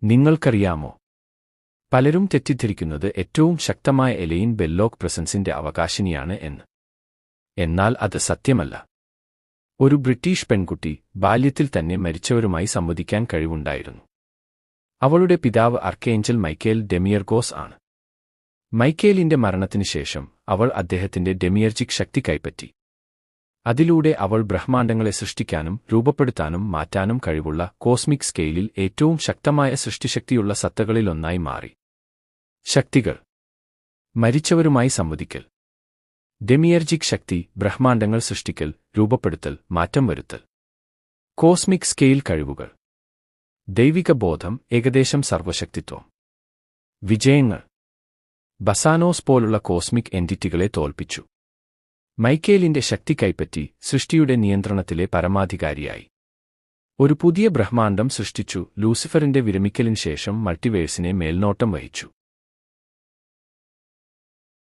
നിങ്ങൾക്കറിയാമോ, പലരും തെറ്റിദ്ധരിക്കുന്നത് ഏറ്റവും ശക്തമായ എലൈൻ ബെല്ലോക്ക് പ്രസൻസിന്റെ അവകാശിനിയാണ് എന്ന്. എന്നാൽ അത് സത്യമല്ല. ഒരു ബ്രിട്ടീഷ് പെൺകുട്ടി ബാല്യത്തിൽ തന്നെ മരിച്ചവരുമായി സംവദിക്കാൻ കഴിവുണ്ടായിരുന്നു. അവളുടെ പിതാവ് ആർക്കേഞ്ചൽ മൈക്കേൽ ഡെമിയർഗോസ് ആണ്. മൈക്കേലിന്റെ മരണത്തിനു ശേഷം അവൾ അദ്ദേഹത്തിന്റെ ഡെമിയർജിക് ശക്തി കൈപ്പറ്റി. അതിലൂടെ അവൾ ബ്രഹ്മാണ്ഡങ്ങളെ സൃഷ്ടിക്കാനും രൂപപ്പെടുത്താനും മാറ്റാനും കഴിവുള്ള കോസ്മിക് സ്കെയിലിൽ ഏറ്റവും ശക്തമായ സൃഷ്ടിശക്തിയുള്ള സത്തകളിലൊന്നായി മാറി. ശക്തികൾ: മരിച്ചവരുമായി സംവദിക്കൽ, ഡെമിയർജിക് ശക്തി, ബ്രഹ്മാണ്ഡങ്ങൾ സൃഷ്ടിക്കൽ, രൂപപ്പെടുത്തൽ, മാറ്റം വരുത്തൽ. കോസ്മിക് സ്കെയിൽ കഴിവുകൾ: ദൈവിക ബോധം, ഏകദേശം സർവ്വശക്തിത്വം. വിജയങ്ങൾ: ബസാനോസ് പോലുള്ള കോസ്മിക് എൻറ്റിറ്റികളെ തോൽപ്പിച്ചു. മൈക്കേലിന്റെ ശക്തി കൈപ്പറ്റി സൃഷ്ടിയുടെ നിയന്ത്രണത്തിലെ പരമാധികാരിയായി. ഒരു പുതിയ ബ്രഹ്മാണ്ഡം സൃഷ്ടിച്ചു. ലൂസിഫറിന്റെ വിരമിക്കലിന് ശേഷം മൾട്ടിവേഴ്സിനെ മേൽനോട്ടം വഹിച്ചു.